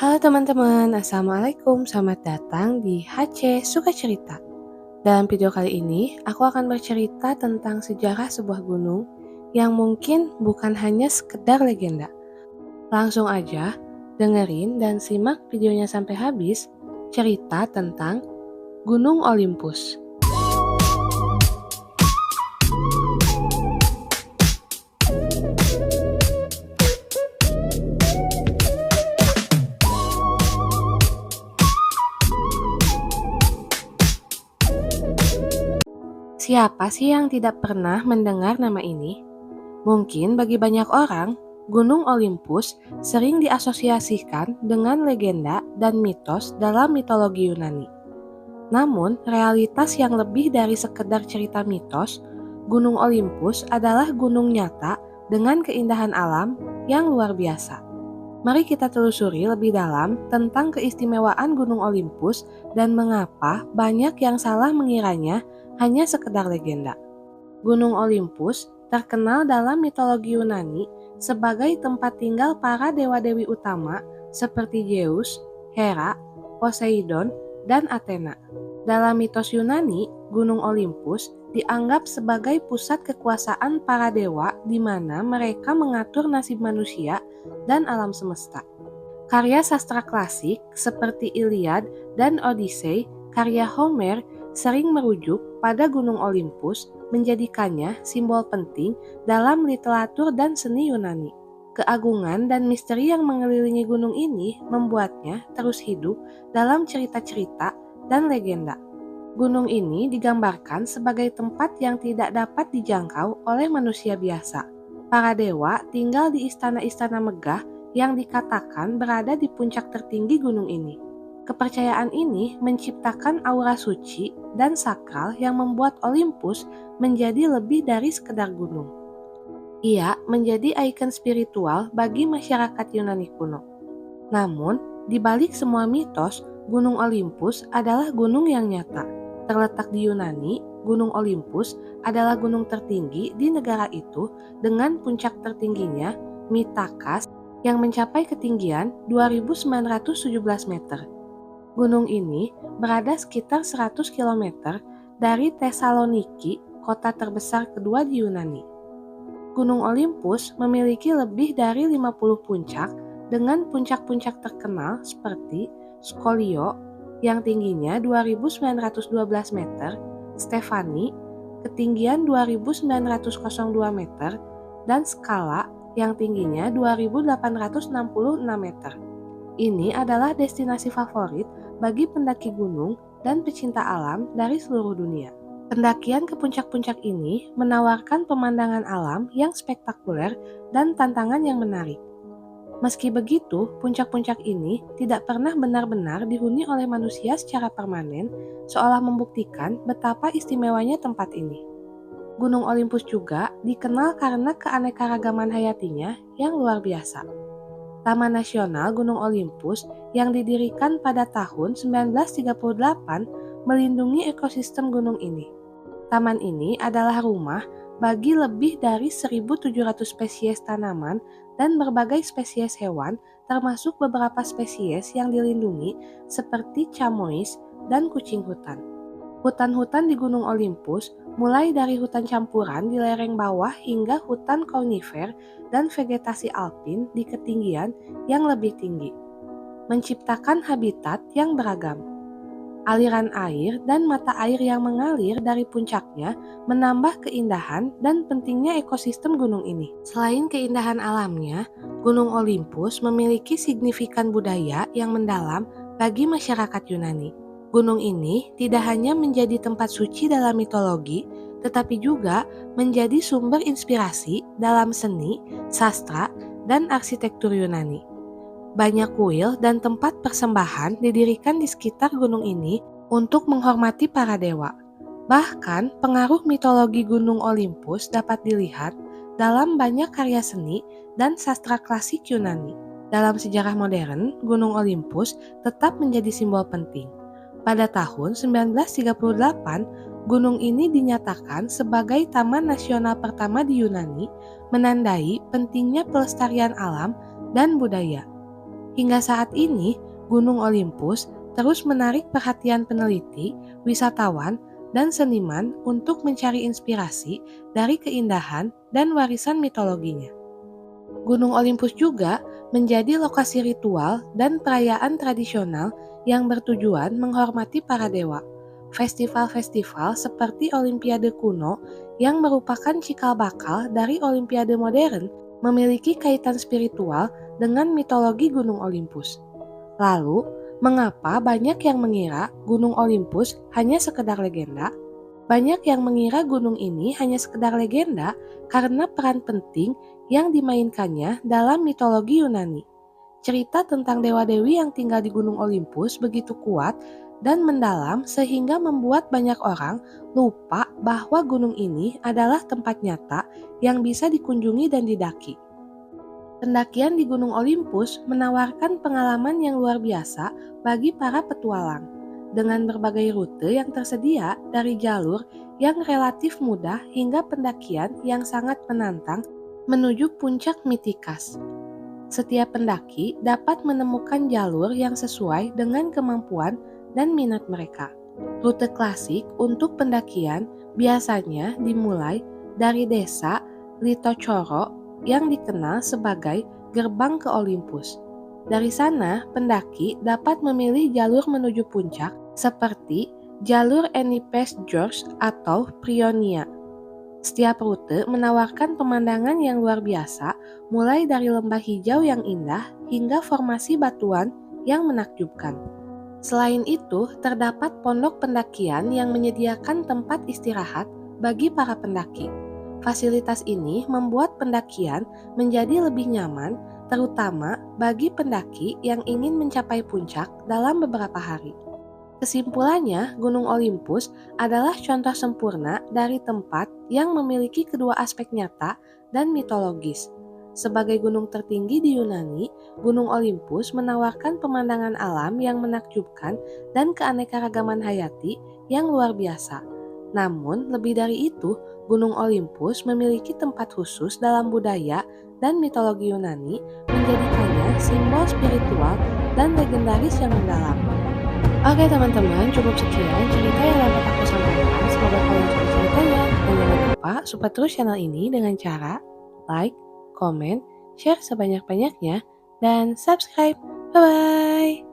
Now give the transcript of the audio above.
Halo teman-teman, Assalamualaikum, selamat datang di HC Suka Cerita. Dalam video kali ini, aku akan bercerita tentang sejarah sebuah gunung yang mungkin bukan hanya sekedar legenda. Langsung aja, dengerin dan simak videonya sampai habis, cerita tentang Gunung Olympus. Siapa sih yang tidak pernah mendengar nama ini? Mungkin bagi banyak orang, Gunung Olympus sering diasosiasikan dengan legenda dan mitos dalam mitologi Yunani. Namun, realitas yang lebih dari sekedar cerita mitos, Gunung Olympus adalah gunung nyata dengan keindahan alam yang luar biasa. Mari kita telusuri lebih dalam tentang keistimewaan Gunung Olympus dan mengapa banyak yang salah mengiranya hanya sekedar legenda. Gunung Olympus terkenal dalam mitologi Yunani sebagai tempat tinggal para dewa-dewi utama seperti Zeus, Hera, Poseidon, dan Athena. Dalam mitos Yunani, Gunung Olympus dianggap sebagai pusat kekuasaan para dewa di mana mereka mengatur nasib manusia dan alam semesta. Karya sastra klasik seperti Iliad dan Odyssey karya Homer sering merujuk pada Gunung Olympus menjadikannya simbol penting dalam literatur dan seni Yunani. Keagungan dan misteri yang mengelilingi gunung ini membuatnya terus hidup dalam cerita-cerita dan legenda. Gunung ini digambarkan sebagai tempat yang tidak dapat dijangkau oleh manusia biasa. Para dewa tinggal di istana-istana megah yang dikatakan berada di puncak tertinggi gunung ini. Kepercayaan ini menciptakan aura suci dan sakral yang membuat Olympus menjadi lebih dari sekedar gunung. Ia menjadi ikon spiritual bagi masyarakat Yunani kuno. Namun, di balik semua mitos, Gunung Olympus adalah gunung yang nyata. Terletak di Yunani, Gunung Olympus adalah gunung tertinggi di negara itu dengan puncak tertingginya Mitakas yang mencapai ketinggian 2.917 meter. Gunung ini berada sekitar 100 km dari Thessaloniki, kota terbesar kedua di Yunani. Gunung Olympus memiliki lebih dari 50 puncak dengan puncak-puncak terkenal seperti Skolio yang tingginya 2.912 meter, Stefani ketinggian 2.902 meter, dan Skala yang tingginya 2.866 meter. Ini adalah destinasi favorit bagi pendaki gunung dan pecinta alam dari seluruh dunia. Pendakian ke puncak-puncak ini menawarkan pemandangan alam yang spektakuler dan tantangan yang menarik. Meski begitu, puncak-puncak ini tidak pernah benar-benar dihuni oleh manusia secara permanen, seolah membuktikan betapa istimewanya tempat ini. Gunung Olympus juga dikenal karena keanekaragaman hayatinya yang luar biasa. Taman Nasional Gunung Olympus yang didirikan pada tahun 1938 melindungi ekosistem gunung ini. Taman ini adalah rumah bagi lebih dari 1.700 spesies tanaman dan berbagai spesies hewan, termasuk beberapa spesies yang dilindungi seperti camois dan kucing hutan. Hutan-hutan di Gunung Olympus mulai dari hutan campuran di lereng bawah hingga hutan konifer dan vegetasi alpin di ketinggian yang lebih tinggi, menciptakan habitat yang beragam. Aliran air dan mata air yang mengalir dari puncaknya menambah keindahan dan pentingnya ekosistem gunung ini. Selain keindahan alamnya, Gunung Olympus memiliki signifikan budaya yang mendalam bagi masyarakat Yunani. Gunung ini tidak hanya menjadi tempat suci dalam mitologi, tetapi juga menjadi sumber inspirasi dalam seni, sastra, dan arsitektur Yunani. Banyak kuil dan tempat persembahan didirikan di sekitar gunung ini untuk menghormati para dewa. Bahkan, pengaruh mitologi Gunung Olympus dapat dilihat dalam banyak karya seni dan sastra klasik Yunani. Dalam sejarah modern, Gunung Olympus tetap menjadi simbol penting. Pada tahun 1938, gunung ini dinyatakan sebagai taman nasional pertama di Yunani, menandai pentingnya pelestarian alam dan budaya. Hingga saat ini, Gunung Olympus terus menarik perhatian peneliti, wisatawan, dan seniman untuk mencari inspirasi dari keindahan dan warisan mitologinya. Gunung Olympus juga menjadi lokasi ritual dan perayaan tradisional yang bertujuan menghormati para dewa. Festival-festival seperti Olimpiade kuno yang merupakan cikal bakal dari Olimpiade modern memiliki kaitan spiritual dengan mitologi Gunung Olympus. Lalu, mengapa banyak yang mengira Gunung Olympus hanya sekedar legenda? Banyak yang mengira gunung ini hanya sekedar legenda karena peran penting yang dimainkannya dalam mitologi Yunani. Cerita tentang dewa-dewi yang tinggal di Gunung Olympus begitu kuat dan mendalam sehingga membuat banyak orang lupa bahwa gunung ini adalah tempat nyata yang bisa dikunjungi dan didaki. Pendakian di Gunung Olympus menawarkan pengalaman yang luar biasa bagi para petualang. Dengan berbagai rute yang tersedia dari jalur yang relatif mudah hingga pendakian yang sangat menantang menuju puncak Mitikas. Setiap pendaki dapat menemukan jalur yang sesuai dengan kemampuan dan minat mereka. Rute klasik untuk pendakian biasanya dimulai dari desa Litocoro yang dikenal sebagai gerbang ke Olympus. Dari sana, pendaki dapat memilih jalur menuju puncak seperti jalur Enipes George atau Prionia. Setiap rute menawarkan pemandangan yang luar biasa, mulai dari lembah hijau yang indah hingga formasi batuan yang menakjubkan. Selain itu, terdapat pondok pendakian yang menyediakan tempat istirahat bagi para pendaki. Fasilitas ini membuat pendakian menjadi lebih nyaman, terutama bagi pendaki yang ingin mencapai puncak dalam beberapa hari. Kesimpulannya, Gunung Olympus adalah contoh sempurna dari tempat yang memiliki kedua aspek nyata dan mitologis. Sebagai gunung tertinggi di Yunani, Gunung Olympus menawarkan pemandangan alam yang menakjubkan dan keanekaragaman hayati yang luar biasa. Namun, lebih dari itu, Gunung Olympus memiliki tempat khusus dalam budaya dan mitologi Yunani, menjadikannya simbol spiritual dan legendaris yang mendalam. Oke teman-teman, cukup sekian cerita yang dapat aku sampaikan. Semoga kalian suka ceritanya. Dan jangan lupa support terus channel ini dengan cara like, komen, share sebanyak-banyaknya, dan subscribe. Bye-bye!